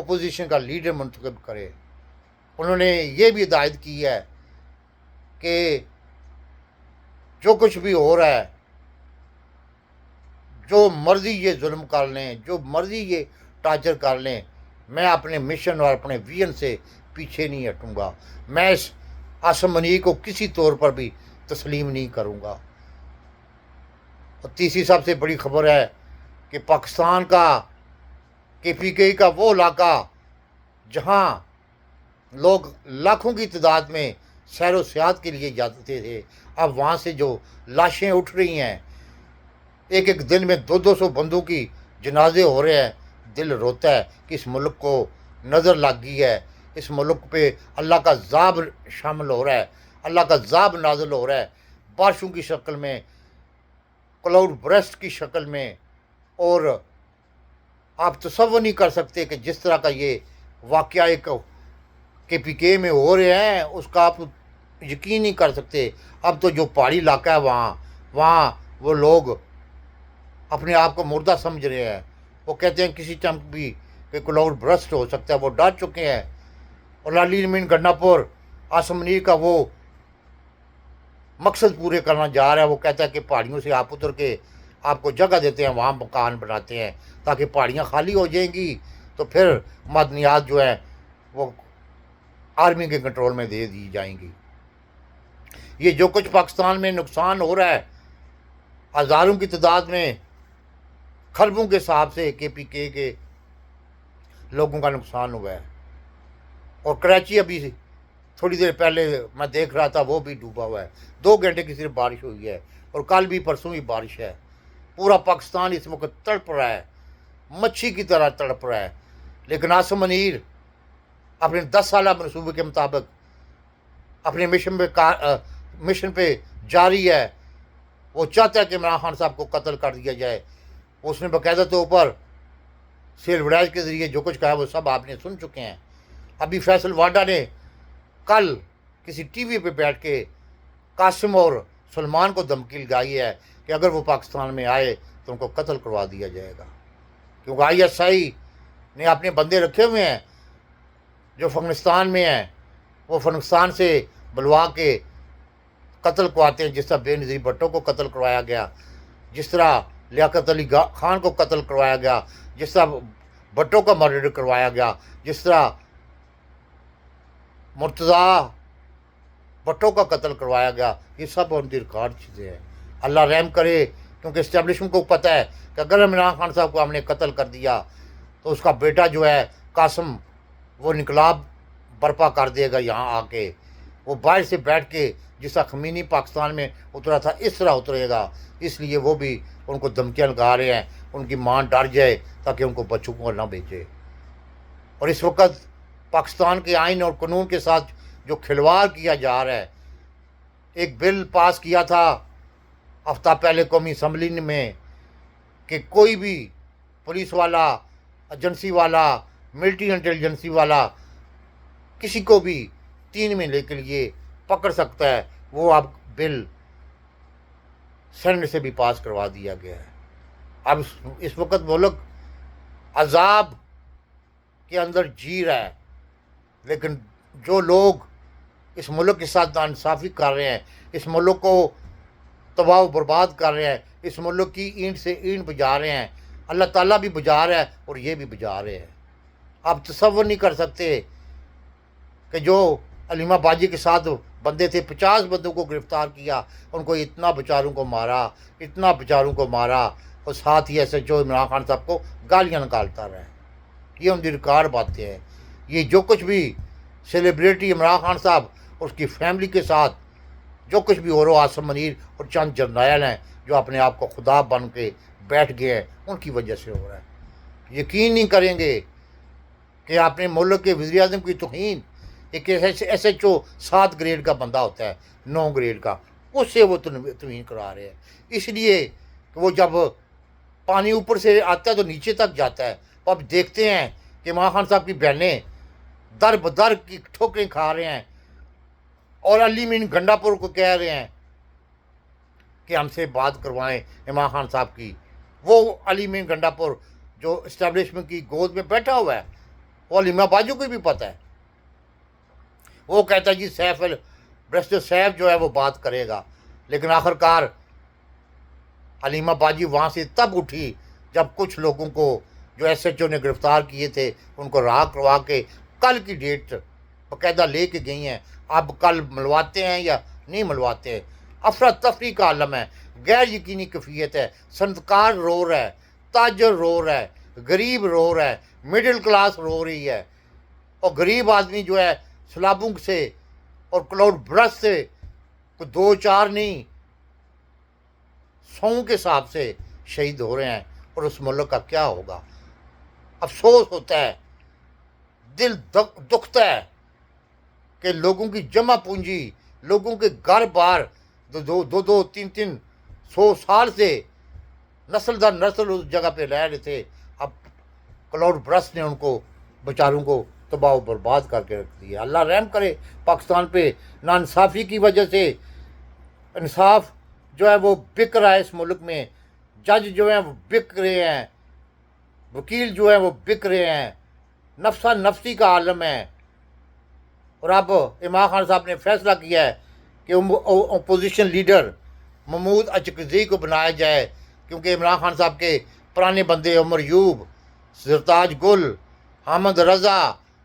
Opposition کا leader منتخب کرے۔ انہوں نے یہ بھی ہدایت کی ہے کہ جو کچھ بھی ہو رہا ہے، جو مرضی یہ ظلم کر لیں، جو مرضی یہ ٹارچر کر لیں، میں اپنے مشن اور اپنے ویژن سے پیچھے نہیں ہٹوں گا۔ میں اس عاصم منیر کو کسی طور پر بھی تسلیم نہیں کروں گا۔ اور تیسری سب سے بڑی خبر ہے کہ پاکستان کا KPK کا وہ علاقہ جہاں لوگ لاکھوں کی تعداد میں سیر و سیاحت کے لیے جاتے تھے، اب وہاں سے جو لاشیں اٹھ رہی ہیں، ایک ایک دن میں 200 بندوں کی جنازے ہو رہے ہیں، دل روتا ہے کہ اس ملک کو نظر لگ گئی ہے، اس ملک پہ اللہ کا عذاب شامل ہو رہا ہے، اللہ کا عذاب نازل ہو رہا ہے، بارشوں کی شکل میں، کلاؤڈ برسٹ کی شکل میں۔ اور آپ تصور نہیں کر سکتے کہ جس طرح کا یہ واقعہ ایک KPK میں ہو رہے ہیں، اس کا آپ یقین نہیں کر سکتے۔ اب تو جو پہاڑی علاقہ ہے وہاں وہ لوگ اپنے آپ کو مردہ سمجھ رہے ہیں، وہ کہتے ہیں کسی ٹائم بھی کہ کلاؤڈ برسٹ ہو سکتا ہے، وہ ڈر چکے ہیں۔ اور علی امین گنڈا-پور عاصم منیر کا وہ مقصد پورے کرنا جا رہا ہے، وہ کہتا ہے کہ پہاڑیوں سے آپ اتر کے آپ کو جگہ دیتے ہیں، وہاں مکان بناتے ہیں تاکہ پہاڑیاں خالی ہو جائیں گی، تو پھر معدنیات جو ہیں وہ آرمی کے کنٹرول میں دے دی جائیں گی۔ یہ جو کچھ پاکستان میں نقصان ہو رہا ہے، ہزاروں کی تعداد میں، خربوں کے حساب سے KPK کے لوگوں کا نقصان ہوا ہے۔ اور کراچی ابھی تھوڑی دیر پہلے میں دیکھ رہا تھا، وہ بھی ڈوبا ہوا ہے، 2 گھنٹے کی صرف بارش ہوئی ہے، اور کل بھی پرسوں بھی بارش ہے۔ پورا پاکستان اس وقت تڑپ رہا ہے، مچھی کی طرح تڑپ رہا ہے۔ لیکن عاصم منیر اپنے 10 سالہ منصوبے کے مطابق اپنے مشن پہ جاری ہے۔ وہ چاہتا ہے کہ عمران خان صاحب کو قتل کر دیا جائے۔ اس نے باقاعدہ طور پر سیل وڈائز کے ذریعے جو کچھ کہا وہ سب آپ نے سن چکے ہیں۔ ابھی فیصل واڈا نے کل کسی ٹی وی پہ بیٹھ کے قاسم اور سلمان کو دھمکی لگائی ہے کہ اگر وہ پاکستان میں آئے تو ان کو قتل کروا دیا جائے گا، کیونکہ ISI نے اپنے بندے رکھے ہوئے ہیں جو افغانستان میں ہیں، وہ افغانستان سے بلوا کے قتل کرواتے ہیں، جس طرح بے نظیر بھٹو کو قتل کروایا گیا، جس طرح لیاقت علی خان کو قتل کروایا گیا، جس طرح بھٹو کا مرڈر کروایا گیا، جس طرح مرتضیٰ بھٹو کا قتل کروایا گیا۔ یہ سب ان کی ریکارڈ چیزیں ہیں۔ اللہ رحم کرے، کیونکہ اسٹیبلشمنٹ کو پتہ ہے کہ اگر عمران خان صاحب کو ہم نے قتل کر دیا تو اس کا بیٹا جو ہے قاسم، وہ انقلاب برپا کر دے گا یہاں آ کے، وہ باہر سے بیٹھ کے جس طرح خمینی پاکستان میں اترا تھا اس طرح اترے گا۔ اس لیے وہ بھی ان کو دھمکیاں لگا رہے ہیں، ان کی ماں ڈر جائے تاکہ ان کو بچوں کو نہ بھیجے۔ اور اس وقت پاکستان کے آئین اور قانون کے ساتھ جو کھلواڑ کیا جا رہا ہے، ایک بل پاس کیا تھا ہفتہ پہلے قومی اسمبلی میں کہ کوئی بھی پولیس والا، ایجنسی والا، ملٹری انٹیلیجنسی والا کسی کو بھی 3 مہینے کے لیے پکڑ سکتا ہے۔ وہ اب بل سینٹ سے بھی پاس کروا دیا گیا ہے۔ اب اس وقت ملک عذاب کے اندر جی رہا ہے، لیکن جو لوگ اس ملک کے ساتھ ناانصافی کر رہے ہیں، اس ملک کو تباہ و برباد کر رہے ہیں، اس ملک کی اینٹ سے اینٹ بجا رہے ہیں، اللہ تعالیٰ بھی بجا رہا ہے اور یہ بھی بجا رہے ہیں۔ آپ تصور نہیں کر سکتے کہ جو علیمہ باجی کے ساتھ بندے تھے، 50 بندوں کو گرفتار کیا، ان کو اتنا بیچاروں کو مارا، اتنا بیچاروں کو مارا، اور ساتھ ہی SHO عمران خان صاحب کو گالیاں نکالتا رہا ہے۔ یہ ان کی ریکارڈ باتیں ہیں۔ یہ جو کچھ بھی سیلیبریٹی عمران خان صاحب اور اس کی فیملی کے ساتھ جو کچھ بھی ہو رہا، عاصم منیر اور چند جرنیل ہیں جو اپنے آپ کو خدا بن کے بیٹھ گئے ہیں، ان کی وجہ سے ہو رہا ہے۔ یقین نہیں کریں گے کہ اپنے ملک کے وزیر اعظم کی توہین، ایک SHO 7 گریڈ کا بندہ ہوتا ہے، 9 گریڈ کا، اس سے وہ توہین کرا رہے ہیں۔ اس لیے کہ وہ جب پانی اوپر سے آتا ہے تو نیچے تک جاتا ہے۔ اب دیکھتے ہیں کہ عمران خان صاحب کی بہنیں در بدر کی ٹھوکریں کھا رہے ہیں، اور علی امین گنڈا-پور کو کہہ رہے ہیں کہ ہم سے بات کروائیں عمران خان صاحب کی۔ وہ علی امین گنڈا-پور جو اسٹیبلشمنٹ کی گود میں بیٹھا ہوا ہے، وہ علیمہ باجو کو بھی پتہ ہے. وہ کہتا ہے جی سیف برسٹر سیف جو ہے وہ بات کرے گا، لیکن آخر کار علیمہ باجی وہاں سے تب اٹھی جب کچھ لوگوں کو جو ایس ایچ او نے گرفتار کیے تھے ان کو رہا کروا کے کل کی ڈیٹ باقاعدہ لے کے گئی ہیں. اب کل ملواتے ہیں یا نہیں ملواتے ہیں. افراتفری کا عالم ہے، غیر یقینی کیفیت ہے. صنعتکار رو رہا ہے، تاجر رو رہا ہے، غریب رو رہا ہے، مڈل کلاس رو رہی ہے، اور غریب آدمی جو ہے سلابوں سے اور کلاؤڈ برش سے کوئی 2 4 نہیں 100 کے حساب سے شہید ہو رہے ہیں. اور اس ملک کا کیا ہوگا؟ افسوس ہوتا ہے، دل دکھتا ہے کہ لوگوں کی جمع پونجی، لوگوں کے گھر بار 200 300 سال سے نسل در نسل اس جگہ پہ رہ رہے تھے، اب کلاؤڈ برس نے ان کو بیچاروں کو تباہ و برباد کر کے رکھ دیا. اللہ رحم کرے پاکستان پہ. ناانصافی کی وجہ سے انصاف جو ہے وہ بک رہا ہے اس ملک میں. جج جو ہیں وہ بک رہے ہیں، وکیل جو ہیں وہ بک رہے ہیں. نفسا نفسی کا عالم ہے. اور اب عمران خان صاحب نے فیصلہ کیا ہے کہ اپوزیشن لیڈر محمود اچکزئی کو بنایا جائے، کیونکہ عمران خان صاحب کے پرانے بندے عمر یوب، سرتاج گل، حامد رضا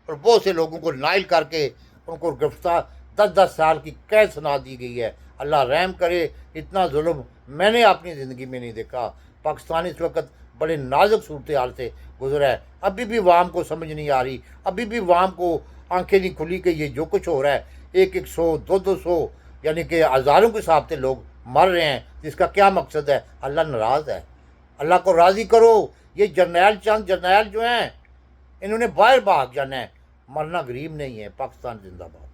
اور بہت سے لوگوں کو نائل کر کے ان کو گرفتار 10 سال کی قید سنا دی گئی ہے. اللہ رحم کرے، اتنا ظلم میں نے اپنی زندگی میں نہیں دیکھا. پاکستان اس وقت بڑے نازک صورتحال سے گزرا ہے. ابھی بھی عوام کو سمجھ نہیں آ رہی، ابھی بھی عوام کو آنکھیں نہیں کھلی کہ یہ جو کچھ ہو رہا ہے 100 200 یعنی کہ ہزاروں کے حساب سے لوگ مر رہے ہیں. جس کا کیا مقصد ہے؟ اللہ ناراض ہے. اللہ کو راضی کرو. یہ جرنیل چند جرنیل جو ہیں انہوں نے باہر بھاگ جانا ہے، مرنا غریب نہیں ہے. پاکستان زندہ باد.